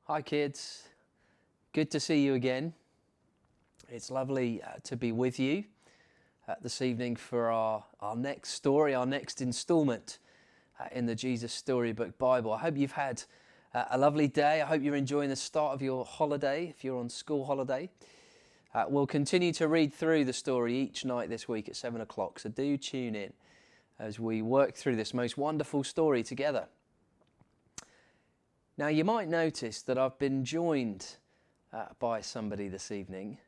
Hi kids, good to see you again. It's lovely to be with you this evening for our next story, our next instalment in the Jesus Storybook Bible. I hope you've had a lovely day. I hope you're enjoying the start of your holiday, if you're on school holiday. We'll continue to read through the story each night this week at 7 o'clock, so do tune in as we work through this most wonderful story together. Now, you might notice that I've been joined by somebody this evening,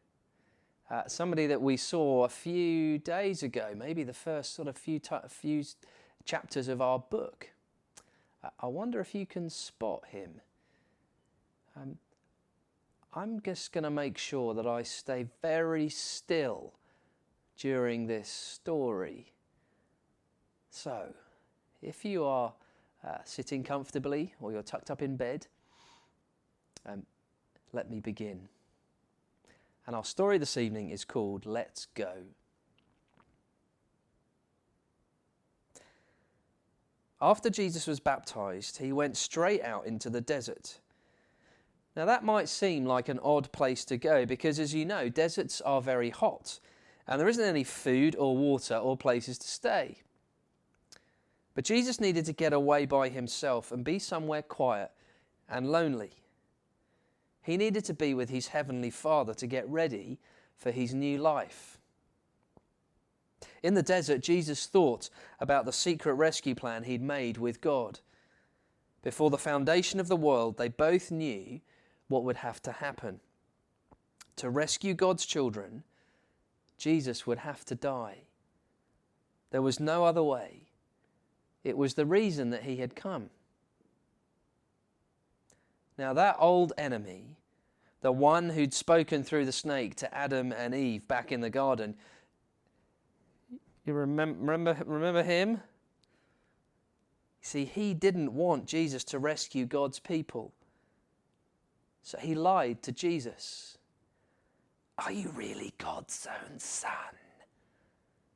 somebody that we saw a few days ago, maybe the first sort of few chapters of our book. I wonder if you can spot him. I'm just going to make sure that I stay very still during this story. So, if you are sitting comfortably or you're tucked up in bed, let me begin. And our story this evening is called Let's Go. After Jesus was baptized, he went straight out into the desert. Now that might seem like an odd place to go because, as you know, deserts are very hot and there isn't any food or water or places to stay. But Jesus needed to get away by himself and be somewhere quiet and lonely. He needed to be with his heavenly Father to get ready for his new life. In the desert, Jesus thought about the secret rescue plan he'd made with God. Before the foundation of the world, they both knew what would have to happen. To rescue God's children, Jesus would have to die. There was no other way. It was the reason that he had come. Now that old enemy, the one who'd spoken through the snake to Adam and Eve back in the garden, you remember him? You see, he didn't want Jesus to rescue God's people. So he lied to Jesus. "Are you really God's own son?"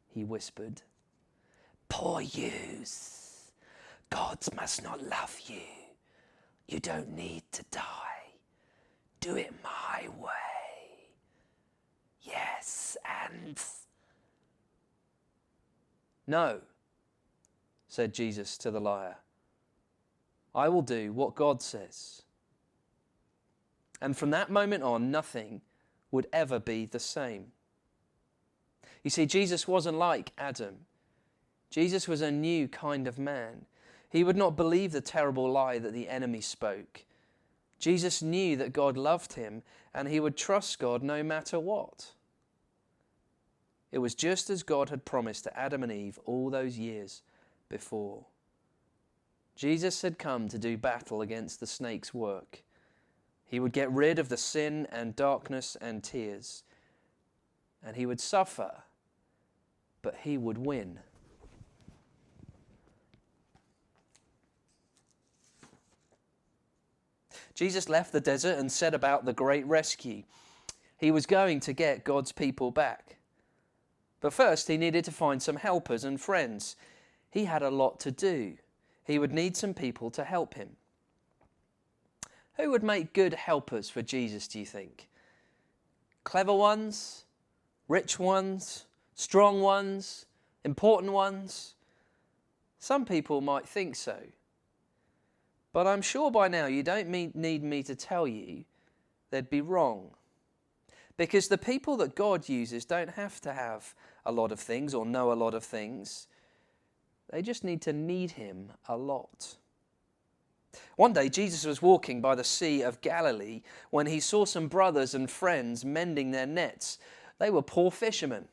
he whispered. "Poor yous. Gods must not love you. You don't need to die. Do it my way. Yes, and..." "No," said Jesus to the liar. "I will do what God says." And from that moment on, nothing would ever be the same. You see, Jesus wasn't like Adam. Jesus was a new kind of man. He would not believe the terrible lie that the enemy spoke. Jesus knew that God loved him and he would trust God no matter what. It was just as God had promised to Adam and Eve all those years before. Jesus had come to do battle against the snake's work. He would get rid of the sin and darkness and tears. And he would suffer, but he would win. Jesus left the desert and set about the great rescue. He was going to get God's people back. But first he needed to find some helpers and friends. He had a lot to do. He would need some people to help him. Who would make good helpers for Jesus, do you think? Clever ones? Rich ones? Strong ones? Important ones? Some people might think so. But I'm sure by now you don't need me to tell you they'd be wrong. Because the people that God uses don't have to have a lot of things or know a lot of things. They just need to need him a lot. One day Jesus was walking by the Sea of Galilee when he saw some brothers and friends mending their nets. They were poor fishermen.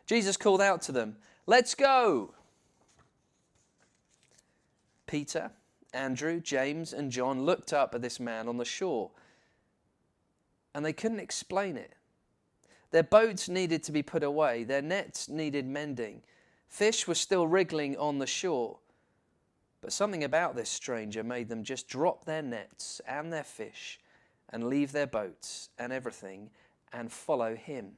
Jesus called out to them, "Let's go!" Peter, Andrew, James and John looked up at this man on the shore and they couldn't explain it. Their boats needed to be put away. Their nets needed mending. Fish were still wriggling on the shore. But something about this stranger made them just drop their nets and their fish and leave their boats and everything and follow him.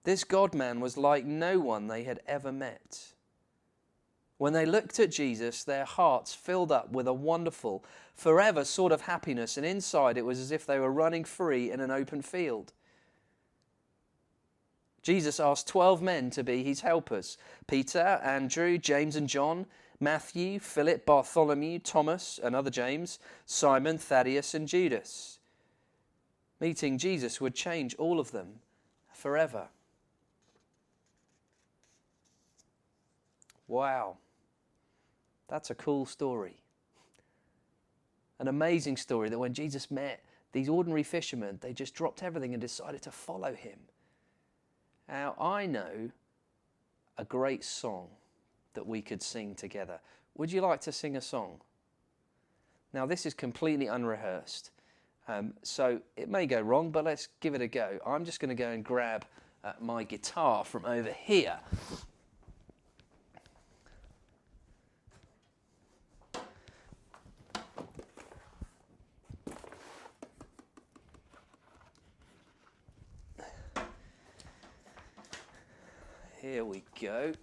This God-man was like no one they had ever met. When they looked at Jesus, their hearts filled up with a wonderful, forever sort of happiness, and inside it was as if they were running free in an open field. Jesus asked 12 men to be his helpers: Peter, Andrew, James and John, Matthew, Philip, Bartholomew, Thomas, another James, Simon, Thaddeus and Judas. Meeting Jesus would change all of them forever. Wow, that's a cool story. An amazing story that when Jesus met these ordinary fishermen, they just dropped everything and decided to follow him. Now, I know a great song that we could sing together. Would you like to sing a song? Now, this is completely unrehearsed, so it may go wrong, but let's give it a go. I'm just going to go and grab my guitar from over here. Here we go.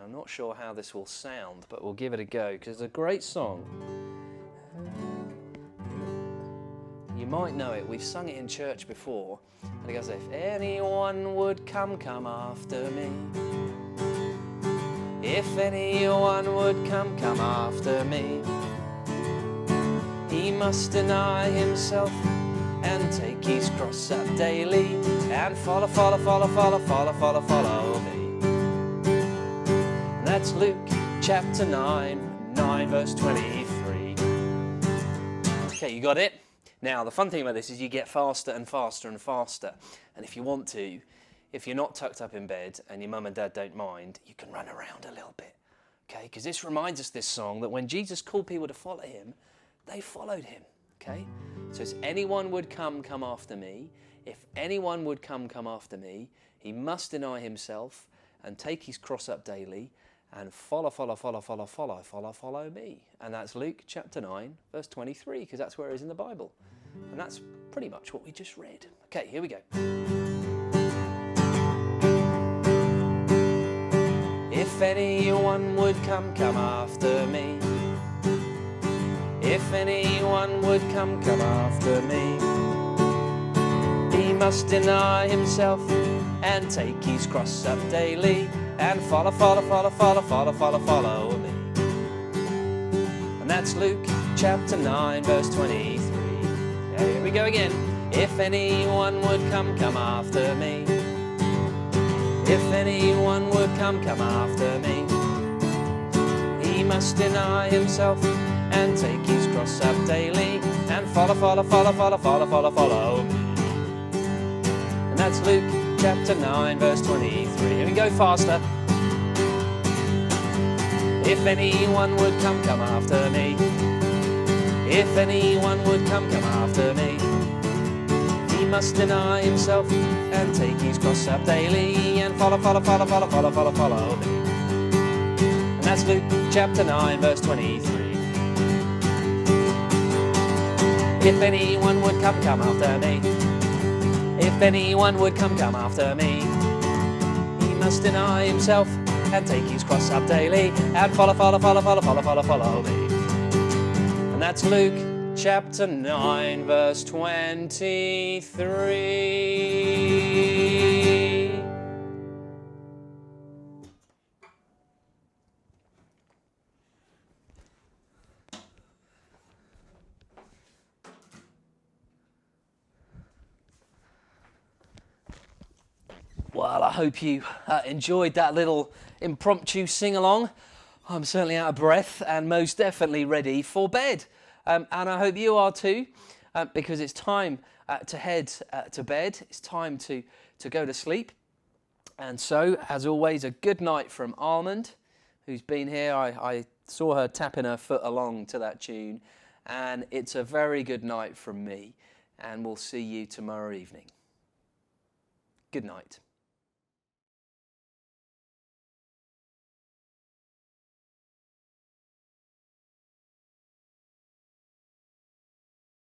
I'm not sure how this will sound, but we'll give it a go because it's a great song. You might know it. We've sung it in church before. And it goes, if anyone would come after me. If anyone would come after me. He must deny himself and take his cross up daily and follow me. And that's Luke chapter 9 verse 23. Okay, you got it? Now, the fun thing about this is you get faster and faster and faster. And if you want to, if you're not tucked up in bed and your mum and dad don't mind, you can run around a little bit. Okay, because this reminds us, this song, that when Jesus called people to follow him, they followed him. Okay, so if anyone would come after me, if anyone would come after me, he must deny himself and take his cross up daily and follow me. And that's Luke chapter 9, verse 23, because that's where it is in the Bible. And that's pretty much what we just read. Okay, here we go. If anyone would come after me. If anyone would come after me, he must deny himself and take his cross up daily and follow me. And that's Luke chapter 9 verse 23. Here we go again. If anyone would come after me. If anyone would come after me, he must deny himself and take his cross up daily and follow me. And that's Luke chapter 9 verse 23. Here we go faster. If anyone would come after me. If anyone would come after me, he must deny himself and take his cross up daily and follow me. And that's Luke chapter 9 verse 23. If anyone would come after me. If anyone would come after me, he must deny himself and take his cross up daily and follow me. And that's Luke chapter 9 verse 23. Well, I hope you enjoyed that little impromptu sing-along. I'm certainly out of breath and most definitely ready for bed. And I hope you are too, because it's time to head to bed. It's time to go to sleep. And so, as always, a good night from Almond, who's been here. I saw her tapping her foot along to that tune. And it's a very good night from me. And we'll see you tomorrow evening. Good night.